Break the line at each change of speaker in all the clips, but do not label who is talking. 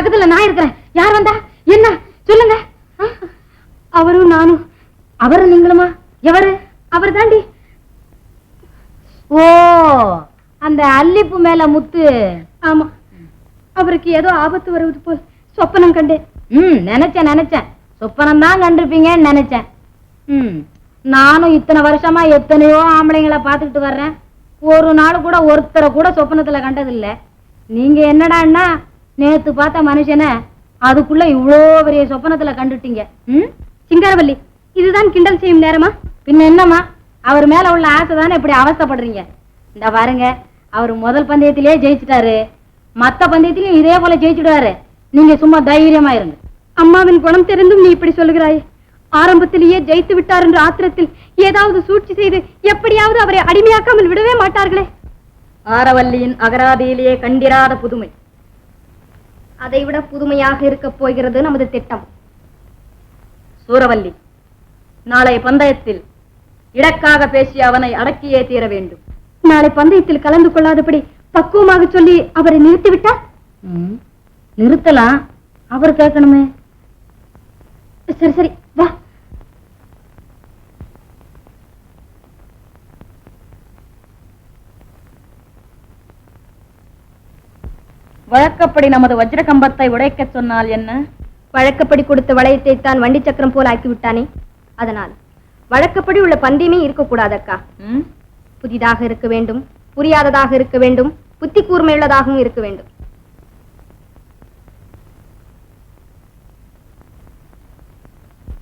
பக்கத்துல நான் இருக்கிறேன். யார் வந்தா என்ன சொல்லுங்க. அவரும் நானும். அவரு நீங்களுமா? எவரு? அவர் தாண்டி. ஓ, அந்த அல்லிப்பு மேல முத்து. ஆமா, அவருக்கு ஏதோ ஆபத்து வருவது போல் சொப்பனம் கண்டேன். நினைச்சேன் சொப்பனம் தான் கண்டிருப்பீங்கன்னு நினைச்சேன். நானும் இத்தனை வருஷமா எத்தனையோ ஆம்பளைங்களை பாத்துக்கிட்டு வர்றேன். ஒரு நாள் கூட ஒருத்தரை கூட சொப்பனத்துல கண்டதில்ல. நீங்க என்னடான்னா நேத்து பார்த்த மனுஷனை அதுக்குள்ள இவ்வளோ பெரிய சொப்பனத்துல கண்டுட்டீங்க. சிங்காரவல்லி, இதுதான் கிண்டல் செய்யும் நேரமா? பின்ன என்னம்மா, அவர் மேல உள்ள ஆசை தானே இப்படி அவஸ்தைப்படுறீங்க. இந்த பாருங்க, அவர் முதல் பந்தயத்திலேயே ஜெயிச்சுட்டாரு. மத்த பந்தயத்திலையும் இதே போல ஜெயிச்சுடுவாரு. நீங்க சும்மா தைரியமா இருங்க. அம்மாவின் குணம் தெரிந்தும் நீ இப்படி சொல்லுகிறாய். ஆரம்பத்திலேயே ஜெயித்து விட்டார் என்ற ஆத்திரத்தில் ஏதாவது சூழ்ச்சி செய்து எப்படியாவது அவரை அடிமையாக்காமல் விடவே மாட்டார்களே. ஆரவல்லியின் அகராதியிலேயே கண்டிராத புதுமை. அதைவிட புதுமையாக இருக்க போகிறது நமது திட்டம். சூரவல்லி, நாளை பந்தயத்தில் இடக்காக பேசிய அவனை அடக்கியே தீர வேண்டும். நாளை பந்தயத்தில் கலந்து கொள்ளாதபடி பக்குவமாக சொல்லி அவரை நிறுத்திவிட்டார். நிறுத்தலாம், அவர் கேட்கணுமே. சரி சரி, வா. வழக்கப்படி நமது வஜ்ர கம்பத்தை உடைக்க சொன்னால் என்ன? வழக்கப்படி கொடுத்த வளையத்தை தான் வண்டி சக்கரம் போல் ஆக்கி விட்டானே, அதனால் வழக்கப்படி உள்ள பந்தயமே இருக்கக்கூடாதக்கா. புதிதாக இருக்க வேண்டும், புரியாததாக இருக்க வேண்டும், புத்தி கூர்மையுள்ளதாகவும் இருக்க வேண்டும்.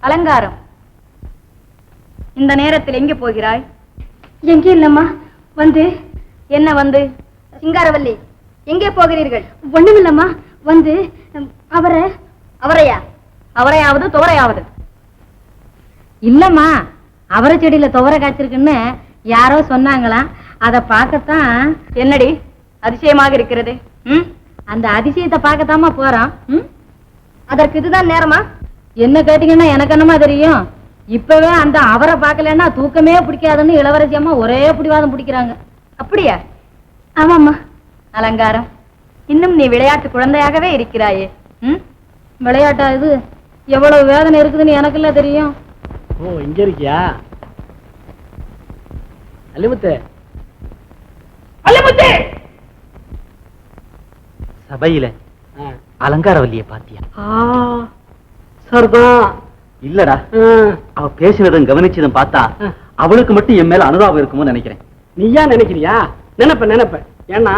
அலங்காரம், இந்த நேரத்தில் எங்கே போகிறாய்? எங்கே இல்லம்மா, வந்து. என்ன வந்து? சிங்காரவல்லி, எங்கே போகிறீர்கள்? ஒண்ணுமில்லம்மா, வந்து அவரையா? அவரையாவது துவரையாவது? இல்லம்மா, அவரை செடியில துவரை காய்ச்சிருக்குன்னு யாரோ சொன்னாங்களாம், அதை பார்க்கத்தான். என்னடி அதிசயமாக இருக்கிறது? அந்த அதிசயத்தை பார்க்கத்தாமா போறோம். அதற்கு இதுதான் நேரமா? என்ன கேட்டீங்கன்னா எனக்கு என்னமா தெரியும். இப்பவே அந்த அவரை பார்க்கலன்னா தூக்கமே பிடிக்காதுன்னு இளவரசி அம்மா ஒரே பிடிவாதம் பிடிக்கிறாங்க. அப்படியா? ஆமாம்மா. அலங்காரம், இன்னும் நீ விளையாட்டு குழந்தையாகவே இருக்கிறாயே. விளையாட்டா இது? எவ்வளவு வேதனை இருக்குதுன்னு எனக்கு இல்ல தெரியும்.
ஓ, இங்க இருக்கியா? அல்லிமுத்து, அல்லிமுத்து!
சபையில அலங்காரவல்லிய பாத்தியா?
சரிதான்.
இல்லடா, அவ பேசினதும் கவனிச்சதும் பார்த்தா அவளுக்கு மட்டும் என் மேல அனுதாபம் இருக்குமோ நினைக்கிறேன்.
நீயா நினைக்கிறியா? நினைப்ப. ஏன்னா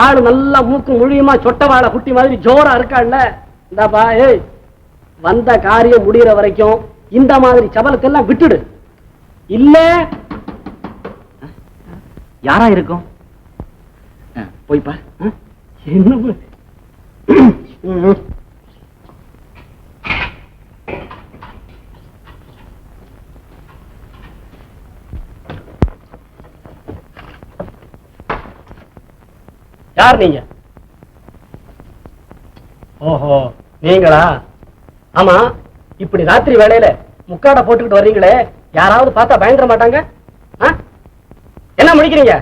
ஆளு நல்லா மூக்கு முழியுமா சொட்டவாழ குட்டி மாதிரி ஜோரா இருக்காள்ல. இந்தாப்பா, ஏய், வந்த காரியம் முடிகிற வரைக்கும் இந்த மாதிரி சபலத்தெல்லாம் விட்டுடு. இல்ல
யாரா இருக்கும்? போய்ப்பா.
என்ன? யார் நீங்க? ஓஹோ, நீங்களா? ஆமா, இப்படி ராத்திரி வேளையில முக்காட போட்டுக்கிட்டு வர்றீங்களே, யாராவது பார்த்தா பயந்துட மாட்டாங்க? என்ன முடிக்கிறீங்க?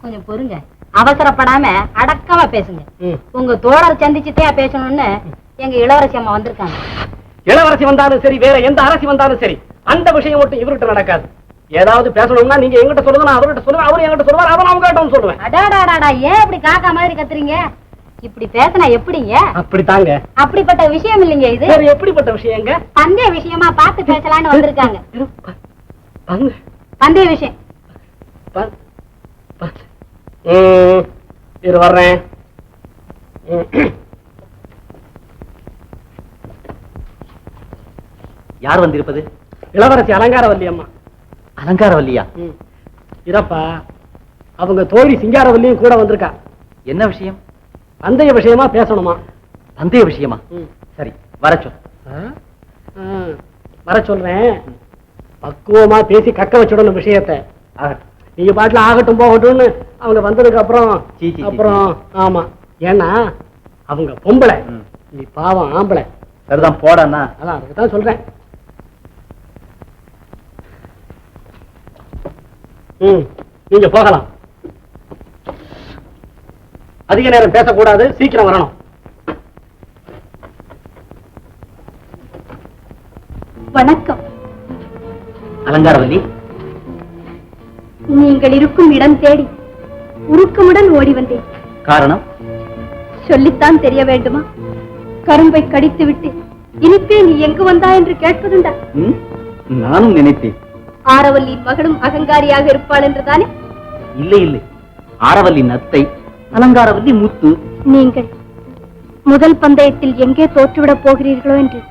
கொஞ்சம் பொறுங்க, அவசரப்படாம அடக்கமா பேசுங்க. உங்க தோழர் சந்திச்சுட்டே பேசணும்னு எங்க இளவரசி அம்மா வந்திருக்காங்க.
இளவரசி வந்தாலும் சரி, வேற எந்த அரசி வந்தாலும் சரி, அந்த விஷயம் மட்டும் இவர்கிட்ட நடக்காது. ஏதாவது பேசணும்னா நீங்க எங்கிட்ட சொல்லுங்க, நான் அவர்கிட்ட சொல்லுவேன், அவரு என்கிட்ட சொல்லுவார், அதை நான் உங்ககிட்ட சொல்லுவேன்.
அடாடாடாடா, ஏன் இப்படி காக்கா மாதிரி கத்துறீங்க? இப்படி பேசினா எப்படிங்க?
அப்படித்தாங்க.
அப்படிப்பட்ட விஷயம் இல்லைங்க இது.
வேற எப்படிப்பட்ட விஷயங்க?
பந்தய விஷயமா பார்த்து பேசலான்னு வந்திருக்காங்க. பந்தய விஷயம்.
இரு வர்றேன்.
யார் வந்திருப்பது?
இளவரசி அலங்காரவல்லி அம்மா.
அலங்காரவல்லியா?
இதப்பா, அவங்க தோழி சிங்காரவல்லியும் கூட வந்திருக்கா.
என்ன விஷயம்?
பந்தய விஷயமா பேசணுமா?
பந்தய விஷயமா? சரி, வர சொல்.
வர சொல்றேன். பக்குவமா பேசி கக்க வச்சுடணும் விஷயத்தை. நீங்க பாட்டுல ஆகட்டும் போகட்டும்னு அவங்க வந்ததுக்கு அப்புறம் ஆமா. ஏன்னா அவங்க பொம்பளை, நீ பாவம் ஆம்பளை.
சரிதான், போடா.
அதான் அதுக்குதான் சொல்றேன். நீங்க போகலாம். அதிக நேரம் பேசக்கூடாது, சீக்கிரம் வரணும்.
வணக்கம்.
அலங்காரவல்லி,
நீங்கள் இருக்கும் இடம் தேடி உருக்கமுடன் ஓடி வந்தேன்.
காரணம்
சொல்லித்தான் தெரிய வேண்டுமா? கரும்பை கடித்துவிட்டு இனிப்பே நீ எங்கு வந்தா என்று கேட்பதுண்டா?
நானும் நினைத்தேன்.
ஆரவல்லியின் மகளும் அகங்காரியாக இருப்பாள் என்றுதானே?
இல்லை இல்லை, ஆரவல்லி நத்தை, அலங்காரவல்லி முத்து.
நீங்கள் முதல் பந்தயத்தில் எங்கே தோற்றுவிடப் போகிறீர்களோ என்று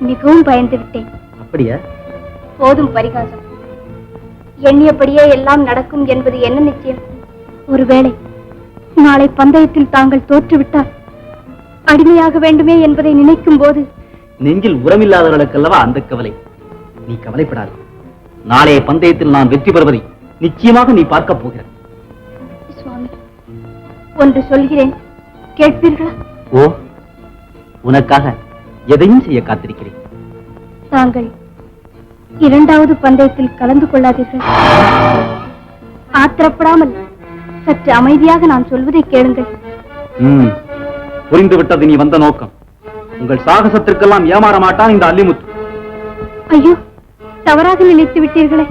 மிகவும் பயந்து விட்டேன்.
அப்படியா?
போதும் பரிகாசம். எண்ணியபடியே எல்லாம் நடக்கும் என்பது என்ன நிச்சயம்? ஒருவேளை நாளை பந்தயத்தில் தாங்கள் தோற்றுவிட்டால் அடிமையாக வேண்டுமே என்பதை நினைக்கும் போது
நெஞ்சில் உரமில்லாதவர்களுக்கல்லவா அந்த கவலை. நீ கவலைப்படாது. நாளைய பந்தயத்தில் நான் வெற்றி பெறுவதை நிச்சயமாக நீ பார்க்க போகிறாய்.
சுவாமி, ஒன்று சொல்கிறேன், கேட்பீர்களா?
ஓ, உனக்காக எதையும் செய்ய காத்திருக்கிறேன்.
தாங்கள் இரண்டாவது பந்தயத்தில் கலந்து கொள்ளாதீர்கள். ஆத்திரப்படாமல் சற்று அமைதியாக நான் சொல்வதை கேளுங்கள்.
புரிந்துவிட்டது நீ வந்த நோக்கம். உங்கள் சாகசத்திற்கெல்லாம் ஏமாற மாட்டான் இந்த அல்லிமுத்து.
ஐயோ, தவறாக நினைத்து விட்டீர்களே.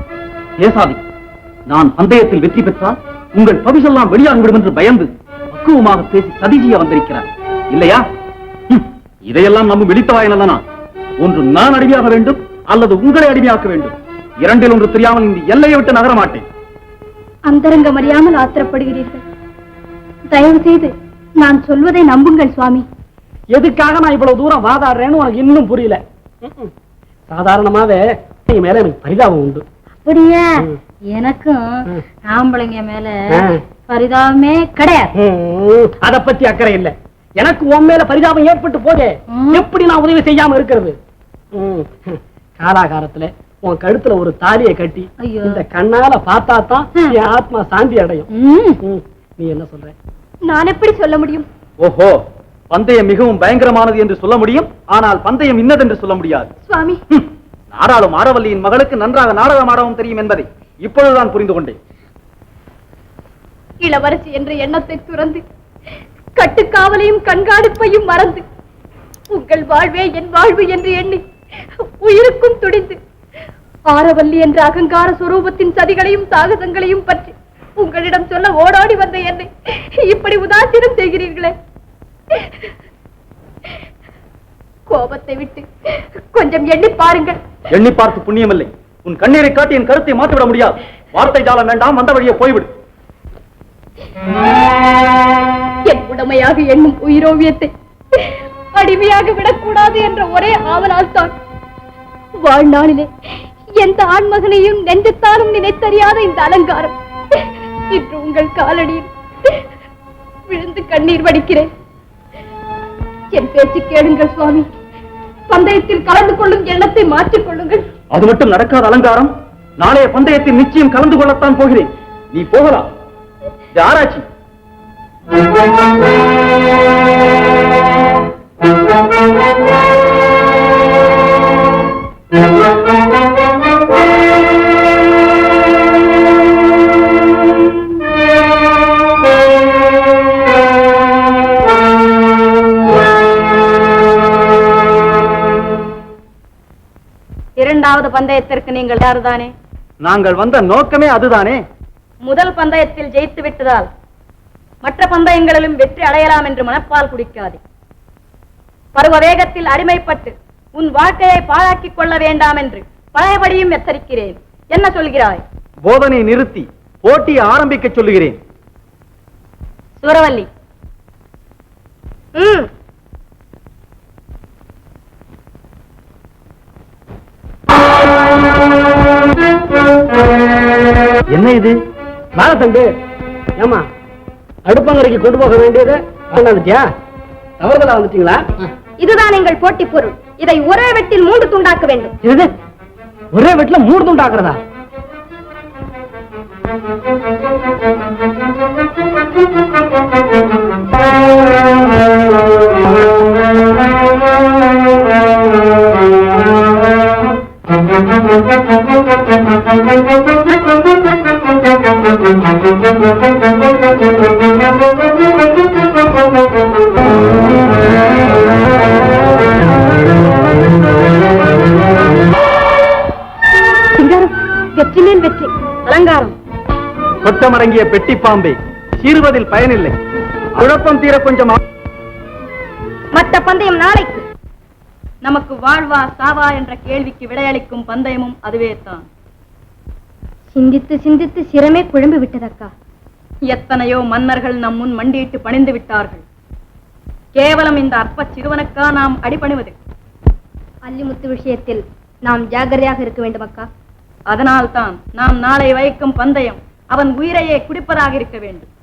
ஏசாதி, நான் பந்தயத்தில் வெற்றி பெற்றால் உங்கள் பவிசெல்லாம் வெளியாகிவிடும் என்று பயந்து பக்குவமாக பேசி சதி செய்ய வந்திருக்கிறார் இல்லையா? இதையெல்லாம் நம்ம விழித்தவாயினா? ஒன்று நான் அடிமையாக வேண்டும் அல்லது உங்களை அடிமையாக்க வேண்டும். இரண்டில் ஒன்று தெரியாமல் இந்த எல்லையை விட்டு நகர மாட்டேன்.
அந்தரங்கம் அறியாமல் ஆத்திரப்படுகிறீர்கள். தயவு செய்து நான் சொல்வதை நம்புங்கள் சுவாமி.
எதுக்காக நான் இவ்வளவு தூரம் வாதாடுறேன்னு உனக்கு இன்னும் புரியல. சாதாரணமாவே நீ மேல எனக்கு பரிதாபம் உண்டு.
அப்படியே எனக்கும் ஆம்பளைங்க மேல பரிதாபமே கிடையாது.
அத பத்தி அக்கறை இல்ல. எனக்கு உன் மேல பரிதாபம் ஏற்பட்டு போதே, எப்படி நான் உதவி செய்யாம இருக்கிறது? காலாகாலத்துல உன் கழுத்துல ஒரு தாலியை கட்டி இந்த கண்ணால பார்த்தா தான் என் ஆத்மா சாந்தி அடையும். நீ என்ன சொல்ற?
நான் எப்படி சொல்ல முடியும்?
ஓஹோ, பந்தயம் மிகவும் பயங்கரமானது என்று சொல்ல முடியும், ஆனால் பந்தயம் இன்னதென்று சொல்ல முடியாது.
சுவாமி,
நாடாளும் ஆரவல்லியின் மகளுக்கு நன்றாக நாடகம் ஆடவும் தெரியும் என்பதை இப்பொழுதுதான் புரிந்து கொண்டேன்.
இளவரசி என்ற எண்ணத்தை துறந்து கட்டுக்காவலையும் கண்காணிப்பையும் மறந்து உங்கள் வாழ்வே என் வாழ்வு என்று எண்ணி உயிருக்கும் துடிந்து ஆரவல்லி என்ற அகங்கார சுரூபத்தின் சதிகளையும் சாகசங்களையும் பற்றி உங்களிடம் சொல்ல ஓடாடி வந்த என்னை இப்படி உதாசீனம் செய்கிறீர்களே. கோபத்தை விட்டு கொஞ்சம் எண்ணி பாருங்கள்.
எண்ணி பார்த்து புண்ணியமில்லை. உன் கண்ணீரை காட்டி என் கருத்தை மாற்றிவிட முடியாது. வார்த்தை ஜாலம் வேண்டாம், வந்த வழியே போய்விடு.
என் உடமையாக எண்ணும் உயிரோவியத்தை அடிமையாக விடக்கூடாது என்ற ஒரே ஆவலால் தான் வாழ்நாளிலே எந்த ஆண்மகனையும் நெஞ்சத்தாலும் நினைத்தறியாத இந்த அலங்காரம் இன்று உங்கள் காலடியில் விழுந்து கண்ணீர் வடிக்கிறேன். என் பேச்சு கேளுங்கள் சுவாமி. பந்தயத்தில் கலந்து கொள்ளும் எண்ணத்தை மாற்றிக் கொள்ளுங்கள்.
அது மட்டும் நடக்காத அலங்காரம். நாளைய பந்தயத்தில் நிச்சயம் கலந்து கொள்ளத்தான் போகிறேன். நீ போகலாம். ஆராய்ச்சி
இரண்டாவது பந்தயத்திற்கு நீங்கள் யாருதானே?
நாங்கள் வந்த நோக்கமே அதுதானே.
முதல் பந்தயத்தில் ஜெயித்து விட்டதால் மற்ற பந்தயங்களிலும் வெற்றி அடையலாம் என்று மனப்பால் குடிக்காதே. பருவ வேகத்தில் அடிமைப்பட்டு உன் வாழ்க்கையை பாழாக்கிக் கொள்ள வேண்டாம் என்று பழையபடியும் எச்சரிக்கிறேன். என்ன சொல்கிறாய்?
போதனை நிறுத்தி போட்டியை ஆரம்பிக்க சொல்லுகிறேன்.
சூரவல்லி,
என்ன இது?
பாலத்தண்டு, ஏமா அடுப்பங்கரைக்கு கொண்டு போக வேண்டியது வந்துட்டியா? தவறுதலா வந்துட்டீங்களா?
இதுதான் எங்கள் போட்டி பொருள். இதை ஒரே வெட்டில் 3 துண்டாக்க வேண்டும்.
இது ஒரே வெட்டில 3 துண்டாக்குறதா?
வெற்றிமேல் வெற்றி. அலங்காரம்.
கொட்டமடங்கிய பெட்டி பாம்பே, சீறுவதில் பயனில்லை. குழப்பம் தீர கொஞ்சம்
மற்ற பந்தயம் நாளைக்கு. நமக்கு வாழ்வா சாவா என்ற கேள்விக்கு விடையளிக்கும் பந்தயமும் அதுவே தான். சிந்தித்து சிந்தித்து சிரமே குழம்பு விட்டதக்கா. எத்தனையோ மன்னர்கள் நம் முன் மண்டியிட்டு பணிந்து விட்டார்கள். கேவலம் இந்த அற்ப சிறுவனுக்கா நாம் அடிபணிவது? அல்லிமுத்து விஷயத்தில் நாம் ஜாகிரதையாக இருக்க வேண்டும் அக்கா. அதனால்தான் நாம் நாளை வைக்கும் பந்தயம் அவன் உயிரையே குடிப்பதாக இருக்க வேண்டும்.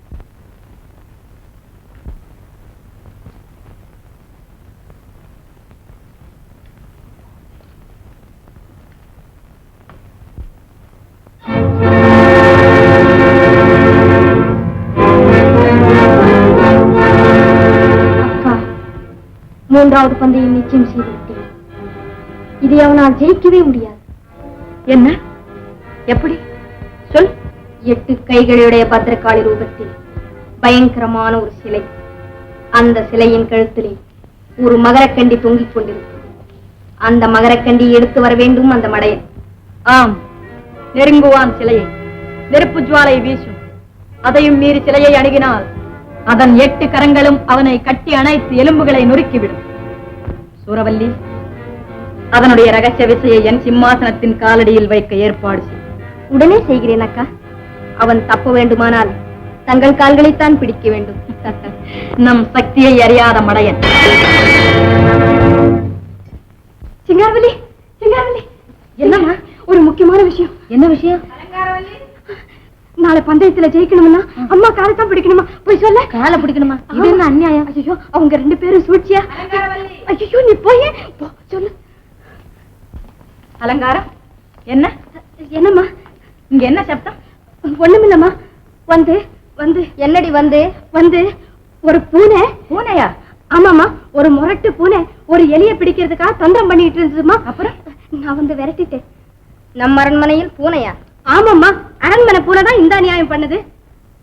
மூன்றாவது பந்தயம் நிச்சயம் செய்துவிட்டேன். இதை அவனால் ஜெயிக்கவே முடியாது. என்ன? எப்படி? சொல். 8 கைகளுடைய பத்திரகாளி ரூபத்தில் பயங்கரமான ஒரு சிலை. அந்த சிலையின் கழுத்திலே ஒரு மகரக்கண்டி தொங்கிக் கொண்டிருக்கும். அந்த மகரக்கண்டி எடுத்து வர வேண்டும் அந்த மடையன். ஆம், நெருங்குவான் சிலையை. நெருப்பு ஜுவாலை வீசும். அதையும் மீறி சிலையை அணுகினால் அதன் 8 கரங்களும் அவனை கட்டி அணைத்து எலும்புகளை நொறுக்கிவிடும். சூரவல்லி, அதனுடைய ரகசிய விசையை என் சிம்மாசனத்தின் காலடியில் வைக்க ஏற்பாடு செய். உடனே செய்கிறேன் அக்கா. அவன் தப்ப வேண்டுமானால் தங்கள் கால்களைத்தான் பிடிக்க வேண்டும். நம் சக்தியை அறியாத மடையன். சிங்காரவல்லி, சிங்காரவல்லி, என்னம்மா? ஒரு முக்கியமான விஷயம். என்ன விஷயம்? நாளை பந்தயத்துல ஜெயிக்கணும்னா அம்மா காலத்தான் பிடிக்கணுமா? போய் சொல்ல. காலை பிடிக்கணுமா? இது என்ன அநியாயம்? ஐயோ, அவங்க 2 பேரும் சூழ்ச்சியா? ஐயோ, நீ போய் சொல்லு. அலங்காரம், என்ன? என்னம்மா இங்க என்ன சப்தம்? ஒண்ணுமில்லம்மா. வந்து வந்து என்னடி வந்து வந்து ஒரு பூனை. பூனையா? ஆமாமா, ஒரு முரட்டு பூனை ஒரு எலிய பிடிக்கிறதுக்காக தந்திரம் பண்ணிட்டு இருந்ததுமா. அப்புறம் நான் வந்து விரட்டிட்டேன். நம்ம அரண்மனையில் பூனையா? ஆமாம்மா, அரண்மனை பூனை தான் இந்த அநியாயம் பண்ணுது.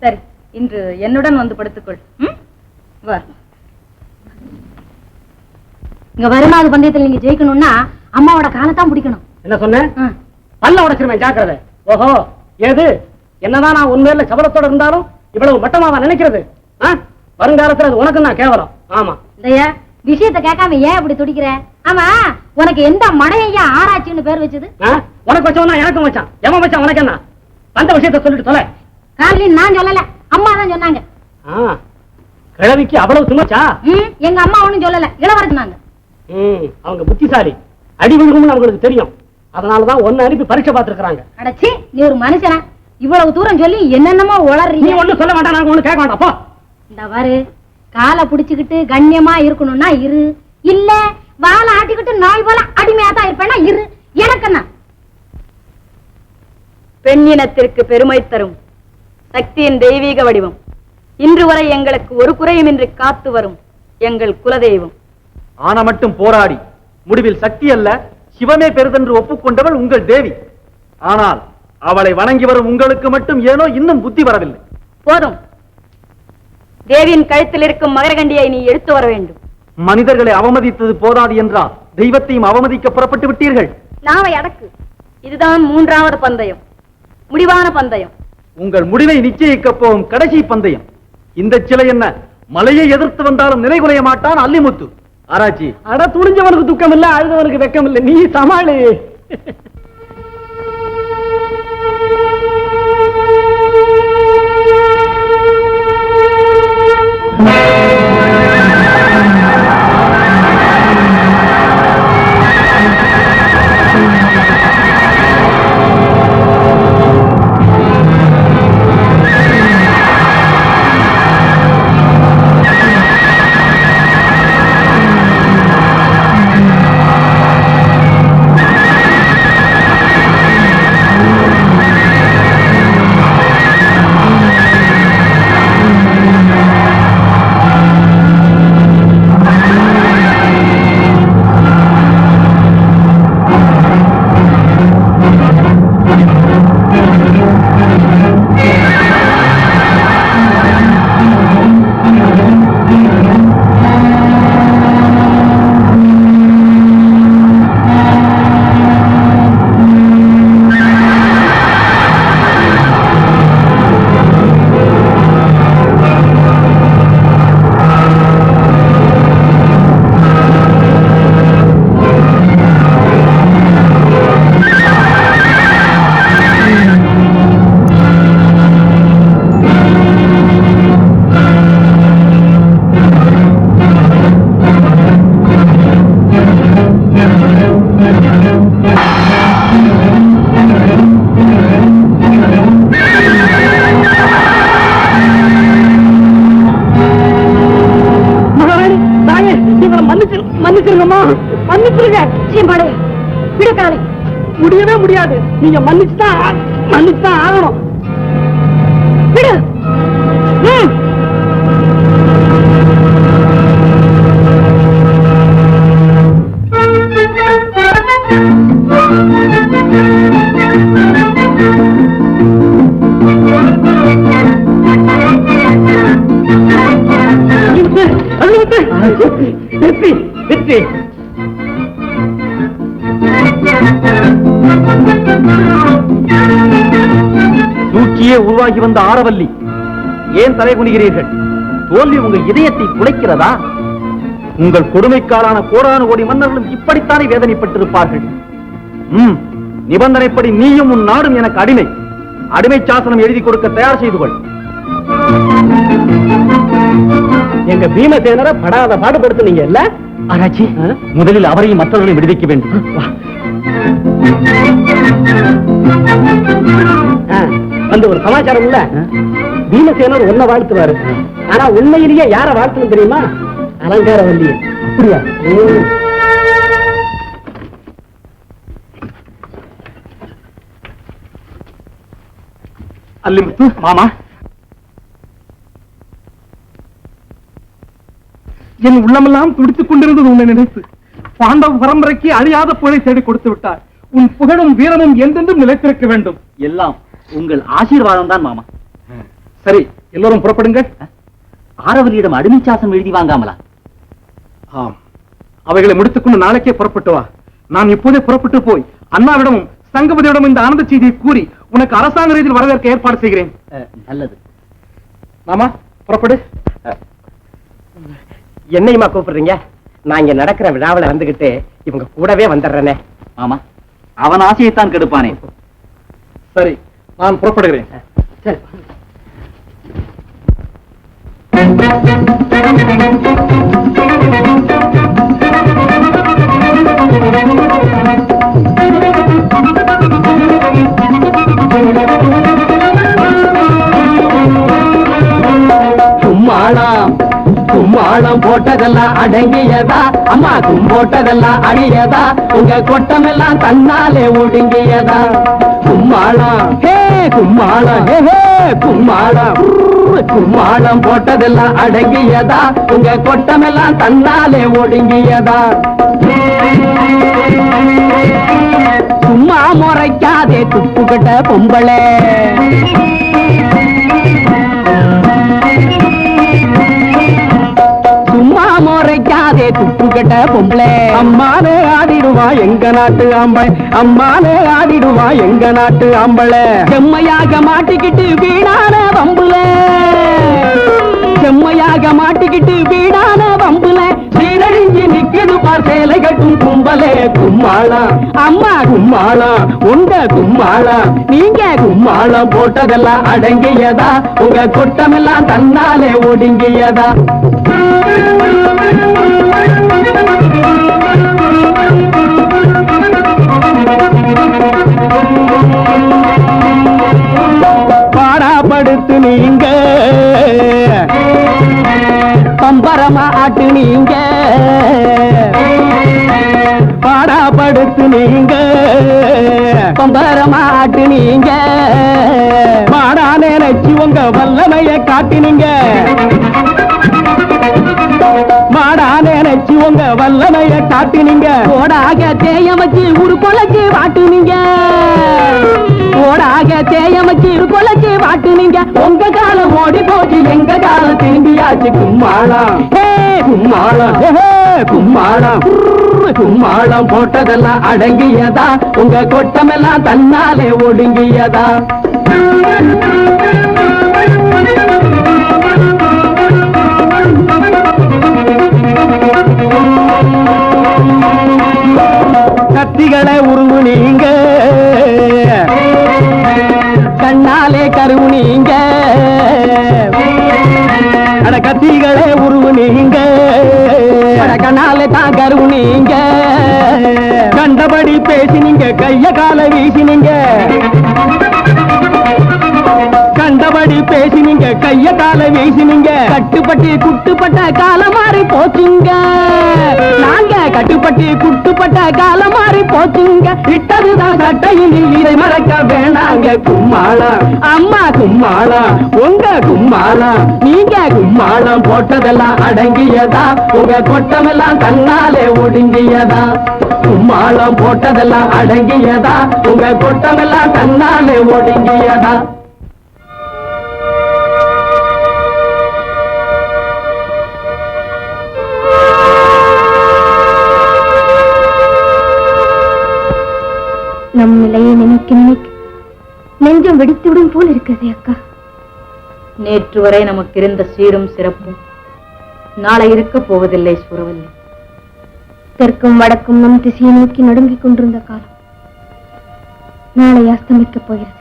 சரி, இன்று என்னுடன் வந்து படுத்துக்கொள். வா. இங்க வருமாறு பந்தயத்தில் நீங்க ஜெயிக்கணும்னா அம்மாவோட காலத்தான் பிடிக்கணும்.
என்ன சொன்ன? பல்ல உடைச்சிருவேன், ஜாக்கிரதை. ஓஹோ, ஏது என்னதான் நான் உண்மையில சபலத்தோட இருந்தாலும் இவ்வளவு மட்டமாவா நினைக்கிறது? வருங்காலத்துல அது உனக்கு நான் கேவலம். ஆமா,
இந்த விஷயத்தை கேட்காம ஏன் அப்படி துடிக்கிற? ஆமா, உனக்கு எந்த மடையா ஆராய்ச்சின்னு பேர் வச்சது?
உனக்கு வச்சவனா எனக்கும் வச்சான். எவன் வச்சான் உனக்கு என்ன? அந்த விஷயத்தை சொல்லிட்டு தொலை.
காலையில் நான் சொல்லல, அம்மா தான் சொன்னாங்க.
கிழவிக்கு அவ்வளவு துமச்சா?
எங்க அம்மா ஒண்ணும் சொல்லல, இளவரசன் சொன்னாங்க.
அவங்க புத்திசாலி, அடி விழுகும்னு அவங்களுக்கு தெரியும். அதனாலதான் ஒன்னு அனுப்பி பரீட்சை பார்த்திருக்காங்க.
அடச்சி, நீ ஒரு மனுஷனா? இவ்வளவு தூரம் சொல்லி என்னென்னமோ உளறீங்க.
நீ ஒண்ணு சொல்ல வேண்டாம், நாங்க ஒண்ணு கேட்க வேண்டாம். போ.
இந்த வாரு, காலை பிடிச்சுக்கிட்டு கண்ணியமா இருக்கணும்னா இரு, இல்ல வாழை ஆட்டிக்கிட்டு நாய் போல அடிமையா தான் இருப்பேன்னா இரு. எனக்கு என்ன? பெண்ணினத்திற்கு பெருமை தரும் சக்தியின் தெய்வீக வடிவம் இன்று வரை எங்களுக்கு ஒரு குறையுமின்றி காத்து வரும் எங்கள் குலதெய்வம்.
ஆன மட்டும் போராடி முடிவில் சக்தி அல்ல சிவமே பெரிதென்று ஒப்புக்கொண்டவள் உங்கள் தேவி. ஆனால் அவளை வணங்கி வரும் உங்களுக்கு மட்டும் ஏனோ இன்னும் புத்தி வரவில்லை.
போதும், தேவியின் கழுத்தில் இருக்கும் மகரகண்டியை நீ எடுத்து வர வேண்டும்.
மனிதர்களை அவமதித்தது போதாது என்றால் தெய்வத்தையும் அவமதிக்க புறப்பட்டு விட்டீர்கள்.
நாவை அடக்கு. இதுதான் 3வது பந்தயம், முடிவான பந்தயம்.
உங்கள் முடிவை நிச்சயிக்க போகும் கடைசி பந்தயம். இந்த சிலை என்ன மலையை எதிர்த்து வந்தாலும் நிலைகுலைய மாட்டான் அல்லிமுத்து. ஆராய்ச்சி.
அட, துணிஞ்சவனுக்கு துக்கம் இல்ல, அழுதவனுக்கு வெக்கம் இல்ல. நீ சமாளி. மன்னிச்சிருங்கம்மா, மன்னிச்சிருங்க.
சீம்பாடு விடு காலை.
முடியவே முடியாது. நீங்க மன்னிச்சுதான் ஆகணும்.
விடு.
வெற்றி வெற்றி.
தூக்கியே உருவாகி வந்த ஆரவல்லி, ஏன் தலை குனிகிறீர்கள்? தோல்வி உங்கள் இதயத்தை குலைக்கிறதா? உங்கள் கொடுமைக்காலான கோடானு கோடி மன்னர்களும் இப்படித்தானே வேதனைப்பட்டிருப்பார்கள். நிபந்தனைப்படி நீயும் உன் நாடும் எனக்கு அடிமை. அடிமை சாசனம் எழுதி கொடுக்க தயார் செய்து கொள்.
எங்க பீமசேனரை படாத பாடுபடுத்துனீங்க இல்ல?
ஆராய்ச்சி, முதலில் அவரையும் மற்றவர்களையும் விடுவிக்க வேண்டும்.
வந்து ஒரு சமாச்சாரம் இல்ல, பீமசேனர் உன்னை வாழ்த்துவாரு. ஆனா உண்மையிலேயே யார வாழ்த்தணும் தெரியுமா? அலங்காரவல்லிய. அப்படியா?
அல்லிமுத்து மாமா,
என் உள்ளமெல்லாம் துடித்துக் கொண்டிருந்தது உன்னை நினைத்து. பாண்டவ பரம்பரைக்கு அழியாத புகழை தேடி கொடுத்து விட்டார். உன் புகழும் வீரமும் என்றென்றும் நிலைத்திருக்க வேண்டும்.
எல்லாம் உங்கள் ஆசீர்வாதம் தான் மாமா.
சரி, எல்லோரும் புறப்படுங்க.
ஆரவல்லியிடம் அடிமை சாசனம் எழுதி வாங்காமலா?
ஆம், அவைகளை முடித்துக்கொண்டு நாளைக்கே புறப்பட்டு வா. நான் இப்போதே புறப்பட்டு போய் அண்ணாவிடமும் சங்கபதியிடம் இந்த ஆனந்த செய்தியை கூறி உனக்கு அரசாங்க ரீதியில் வரவேற்க ஏற்பாடு செய்கிறேன்.
நல்லது
மாமா, புறப்படு.
என்னையுமா கூப்பிடுறீங்க? நான் இங்க நடக்கிற விழாவில் வந்துகிட்டு இவங்க கூடவே வந்துடுறேனே.
மாமா, அவன் ஆசையைத்தான் கெடுப்பானே.
சரி, நான் புறப்படுகிறேன்.
சரி. கும்மாளம் போட்டதெல்லாம் அடங்கியதா? அம்மா கும்போட்டதெல்லாம் அழியதா? உங்க கொட்டமெல்லாம் தன்னாலே ஒடுங்கியதா? கும்மாளம் ஹே கும்மாளம், ஹே ஹே கும்மாளம். கும்மாளம் போட்டதெல்லாம் அடங்கியதா? உங்க கொட்டமெல்லாம் தன்னாலே ஒடுங்கியதா? சும்மா முறைக்காதே துப்புக்கிட்ட பொம்பளே. சும்மா முறைக்காதே துப்புக்கிட்ட பொம்பளே. அம்மானே ஆடிடுவா எங்க நாட்டு ஆம்பளை. அம்மானே ஆடிடுவா எங்க நாட்டு ஆம்பளை. செம்மையாக மாட்டிக்கிட்டு வீணான வம்புல. செம்மையாக மாட்டிக்கிட்டு வீணான வம்புல. சீரழிஞ்சு நிக்குது பார் சேலை கட்டும் கும்பலே. கும்மாளம் அம்மா கும்மாளம், உங்க கும்மாளம். நீங்க கும்மாளம் போட்டதெல்லாம் அடங்கியதா? உங்க கொட்டமெல்லாம் தன்னாலே ஒடுங்கியதா? பாடாப்படுத்து நீங்க, பம்பரமா ஆட்டு நீங்க. பாடாப்படுத்து நீங்க, பம்பரமா ஆட்டு நீங்க. மாடா நினைச்சு உங்க வல்லமைய காட்டினீங்க. மாடா நினைச்சு உங்க வல்லமைய காட்டினீங்க. ஓடாக தேயமச்சு ஒரு கொலைச்சு வாட்டுனீங்க. ஓடாக தேயமச்சு ஒரு கொலைச்சு வாட்டுனீங்க. உங்க காலம் ஓடி போச்சு, எங்க காலம் திரும்பியாச்சு. கும்மாளம் ஹே கும்மாளம், ஹே கும்மாளம். கும்மாளம் போட்டதெல்லாம் அடங்கியதா? உங்க கொட்டமெல்லாம் தன்னாலே ஒடுங்கியதா? கத்திகளை உருவு நீங்க, கண்ணாலே கருவு நீங்க. அட கத்திகளை உருவு நீங்க, கண்ணாலே தான் கருவு நீங்க. கண்டபடி பேசினீங்க, கைய கால வீசினீங்க. கண்ட கண்டபடி பேசினீங்க, கைய கால வீசினீங்க, கட்டுப்பட்டு குட்டுப்பட்ட காலம் மாறி போச்சுங்க. நாங்க கட்டுப்பட்டு குட்டுப்பட்ட காலம் மாறி போச்சுங்க. இட்டதுதான் சட்டையில் இதை மறக்க வேணாங்க. கும்மாளம் அம்மா கும்மாளம், உங்க கும்மாளம் நீங்க கும்மாளம் போட்டதெல்லாம் அடங்கியதா, உங்க கொட்டமெல்லாம் தன்னாலே ஒடுங்கியதா. கும்மாளம் போட்டதெல்லாம் அடங்கியதா, உங்க கொட்டமெல்லாம் தன்னாலே ஒடுங்கியதா.
நம் நிலையை நினைக்க நினைக்க நெஞ்சம் வெடித்துவிடும் போல் இருக்கிறதே அக்கா. நேற்று வரை நமக்கு இருந்த சீரும் சிறப்பும் நாளை இருக்க போவதில்லை சூரவல்லி. தெற்கும் வடக்கும் நம் திசையை நோக்கி நடுங்கிக் கொண்டிருந்த காலம் நாளை அஸ்தமிக்கப் போகிறது.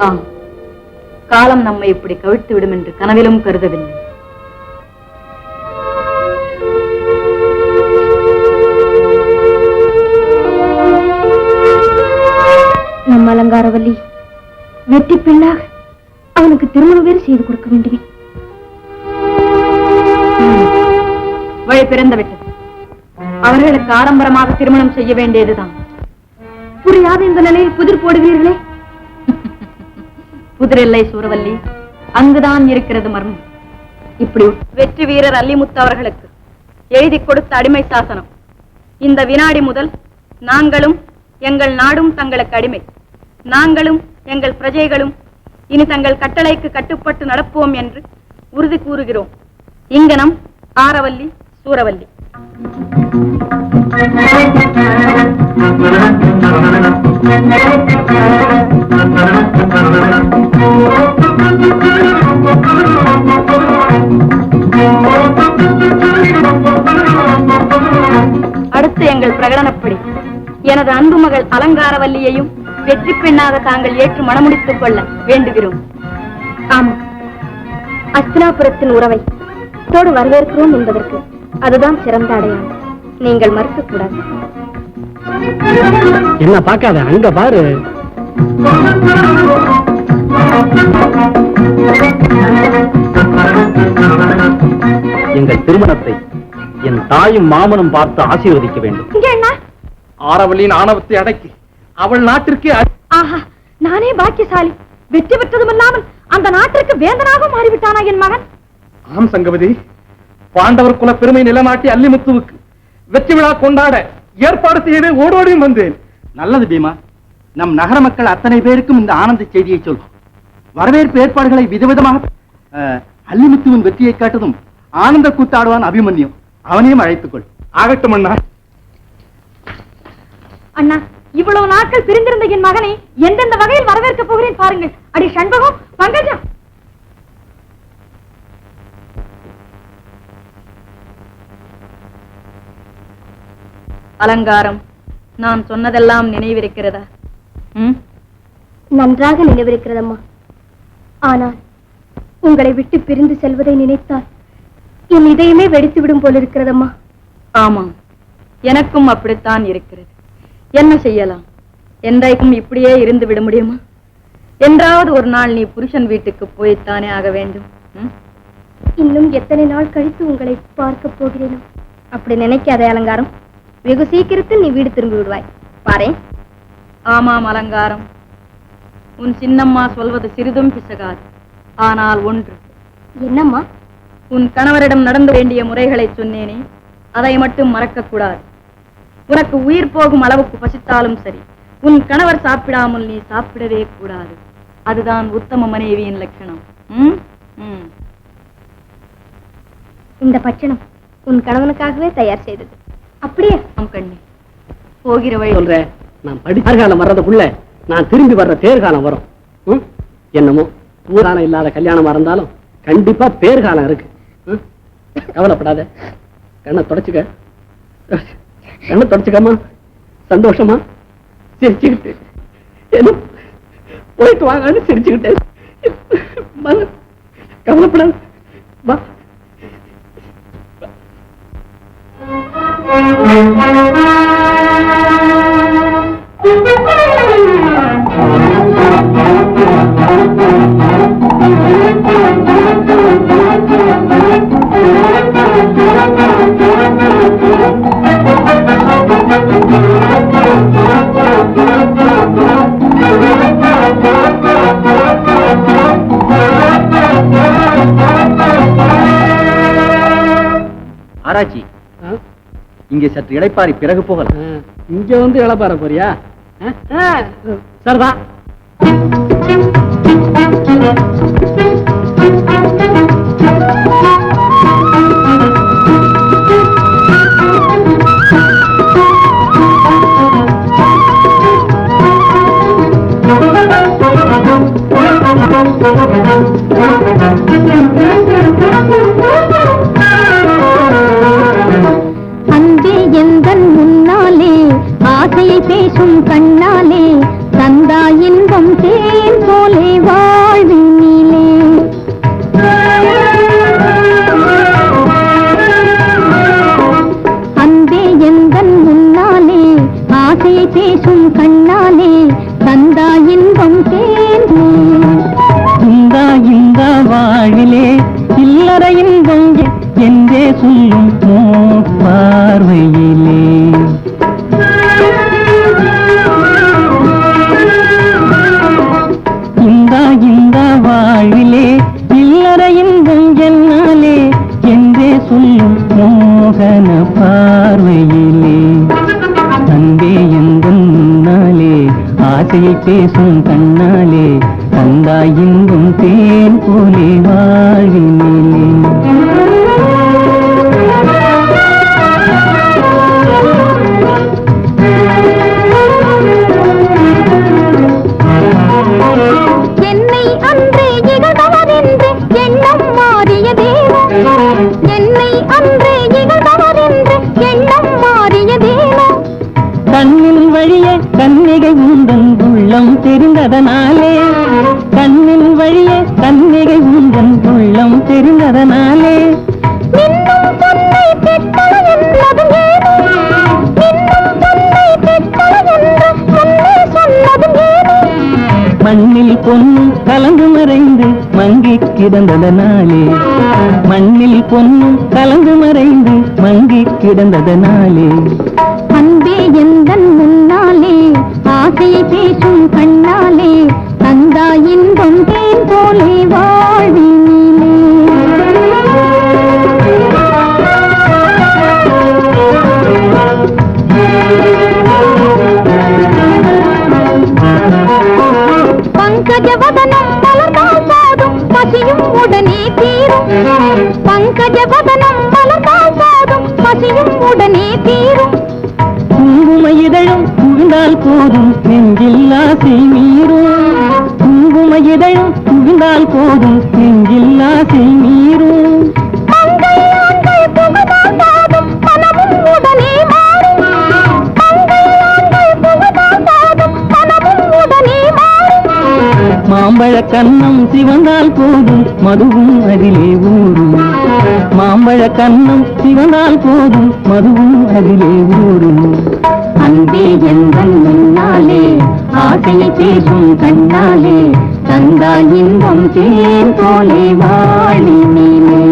ஆம், காலம் நம்மை இப்படி கவிழ்த்து விடும் என்று கனவிலும் கருதவில்லை. நம் அலங்காரவல்லி வெற்றி பெண்ணாக அவனுக்கு திருமணம் வேறு செய்து கொடுக்க வேண்டுமே. வழி பிறந்து விட்டது. அவர்களுக்கு ஆடம்பரமாக திருமணம் செய்ய வேண்டியதுதான். புரியாத இந்த நிலையில் புதிர் போடுவீர்களே. புதிரில்லை சூரவல்லி, அங்குதான் இருக்கிறது மர்மம். இப்படி வெற்றி வீரர் அல்லிமுத்து அவர்களுக்கு எழுதி கொடுத்த அடிமை சாசனம். இந்த வினாடி முதல் நாங்களும் எங்கள் நாடும் தங்களுக்கு அடிமை. நாங்களும் எங்கள் பிரஜைகளும் இனி தங்கள் கட்டளைக்கு கட்டுப்பட்டு நடப்போம் என்று உறுதி கூறுகிறோம். இங்கனம் ஆரவல்லி சூரவல்லி. அடுத்து எங்கள் பிரகடனப்படி எனது அன்பு மகள் அலங்காரவல்லியையும் வெற்றி பெண்ணாக தாங்கள் ஏற்று மணமுடித்துக் கொள்ள வேண்டுகிறோம். ஆமா, அஸ்தினாபுரத்தின் உறவை தோடு வரவேற்கிறோம் என்பதற்கு அதுதான் சிறந்த அடையாளம். நீங்கள் மறுக்க கூடாது.
என்ன பார்க்காத, அங்க பாரு.
எங்கள் திருமணத்தை என் தாயும் மாமனும் பார்த்து ஆசீர்வதிக்க வேண்டும்.
ஆரவல்லியின் ஆணவத்தை அடக்கி அவள் நாட்டிற்கு
ஆஹா, நானே பாக்கியசாலி. வெற்றி பெற்றதுமல்லாமல் அந்த நாட்டிற்கு வேந்தனாக மாறிவிட்டானா என் மகன்?
ஆம் சங்கவதி, பாண்டவர் குல பெருமை நிலநாட்டி அல்லிமுத்துவுக்கு வெற்றி விழா கொண்டாட ஏற்பாடு செய்யவே ஓடோடியும் வந்தேன்.
நல்லது பீமா, நம் நகர மக்கள் அத்தனை பேருக்கும் இந்த ஆனந்த செய்தியை சொல்வோம். வரவேற்பு ஏற்பாடுகளை விதவிதமாக அல்லிமுத்துவின் வெற்றியை காட்டதும் ஆனந்த கூத்தாடுவான் அபிமன்யும், அவனையும் அழைத்துக்கொள்.
ஆகட்டும் அண்ணா.
அண்ணா, இவ்வளவு நாட்கள் பிரிந்திருந்த என் மகனை எந்தெந்த வகையில் வரவேற்க போகிறேன் பாருங்கள். அடி சண்பகம், பங்கஜம். அலங்காரம், நான் சொன்னதெல்லாம் நினைவிருக்கிறதா? நன்றாக நினைவிருக்கிறதம்மா. ஆனால் உங்களை விட்டு பிரிந்து செல்வதை நினைத்தால் என் இதயமே வெடித்து விடும் போல இருக்கிறதம்மா. ஆமாம், எனக்கும் அப்படித்தான் இருக்கிறது. என்ன செய்யலாம்? என்றைக்கும் இப்படியே இருந்து விட முடியுமா? என்றாவது ஒரு நாள் நீ புருஷன் வீட்டுக்கு போய்த்தானே ஆக வேண்டும். இன்னும் எத்தனை நாள் கழித்து உங்களை பார்க்க போகிறேனோ. அப்படி நினைக்காதே அலங்காரம். வெகு சீக்கிரத்தில் நீ வீடு திரும்பி விடுவாய் பாரே. ஆமாம் அலங்காரம், உன் சின்னம்மா சொல்வது சிறிதும் பிசகாது. ஆனால் ஒன்று. என்னம்மா? உன் கணவரிடம் நடந்து வேண்டிய முறைகளை சொன்னேனே, அதை மட்டும் மறக்க கூடாது. உனக்கு உயிர் போகும் அளவுக்கு பசித்தாலும் சரி, உன் கணவர் சாப்பிடாமல் நீ சாப்பிடவே கூடாது. அதுதான் உத்தம மனைவியின் லட்சணம். இந்த பட்சணம் உன் கணவனுக்காகவே தயார் செய்தது. அப்படியே கண்ணி போகிற வழி
சொல்றேன். நான் படிக்காலம் வர்றதுக்குள்ள நான் திரும்பி வர்ற தேர்காலம் வரும். என்னமோ பூரானம் இல்லாத கல்யாணமா இருந்தாலும் கண்டிப்பா பேர்காலம் இருக்கு. கவலைப்படாத, கண்ணை தொடச்சுக்க. கண்ணை தொடச்சுக்கம்மா. சந்தோஷமா சிரிச்சுக்கிட்டு ஏதோ போயிட்டு வாங்கன்னு சிரிச்சுக்கிட்டேன். கவலைப்படாத, வா.
ஆராய்ச்சி
ஆ?
இங்கே சற்று இளைப்பாரி பிறகு போகலாம்.
இங்க வந்து இளப்பாற போறியா? சரிதான்.
அன்பே எந்தன் முன்னாலே ஆசையை பேசும் கண்ணாலே தந்தா இன்பம் தேன் போலே வாழ்வினிலே. அன்பே எந்தன் முன்னாலே ஆசையை பேசும் கண்ணாலே தந்தா இன்பம் தேன்
இந்தா இந்த வாழிலே இல்லற இன்பம் என்றே சொல்லும் பார்வையிலே. இந்த வாழிலே இல்லற இன்பம் என்னாலே என்றே சொல்லும் மோகன பார்வையிலே. அன்பே எந்தன் முன்னாலே ஆசையை பேசும் கண்ணாலே தந்தாய் இன்பம் தேன் போலே வாழ்வினிலே.
என்னை அன்றே இகழ்ந்தவரென்று எண்ணம் மாறியதேனோ, என்னை அன்றே இகழ்ந்தவரென்று எண்ணம் மாறியதேனோ.
கண்ணின் வழியே கன்னிகை உந்தன் உள்ளம் தெரிந்ததனாலே, கண்ணின் வழியே கன்னிகை உந்தன் உள்ளம் தெரிந்ததனாலே.
இன்னும் பொன்னை பெற்றள என்பதும் ஏனோ, இன்னும் பொன்னை பெற்றள என்று முன்னே சொன்னதும் ஏனோ.
மண்ணில் பொன்னும் கலந்து மறைந்து மங்கி கிடந்ததனாலே, மண்ணில் பொன்னும் கலந்து மறைந்து மங்கி கிடந்ததனாலே.
அன்பே எந்தன் முன்னாலே ஆசையை பேசும் கண்ணாலே தந்தா இன்பம் தேன் போலே வாழ்வினிலே. பங்கஜவதனம் மலர்ந்தால் போதும் பசியும் உடனே தீரும், பங்கஜவதனம் மலர்ந்தால் போதும் பசியும் உடனே தீரும்.
குங்கும இதழும் குவிந்தால் போதும் நெஞ்சில் ஆசை மீறும், குங்கும இதழும் குவிந்தால் போதும் நெஞ்சில் ஆசை மீறும்.
மங்கையான்கள் புகுதால் போதும் மனமும் உடனே மாறும், மங்கையான்கள் புகுதால் போதும் மனமும் உடனே மாறும்.
மாம்பழ கன்னம் சிவந்தால் போதும் மதுவும் அதிலே ஊறும், மாம்பழ கன்னம் சிவந்தால் போதும் மதுவும் அதிலே ஊறும்.
அன்பே எந்தன் முன்னாலே ஆசையை பேசும் கண்ணாலே தந்தா இன்பம் தேன் போலே வாழினிலே.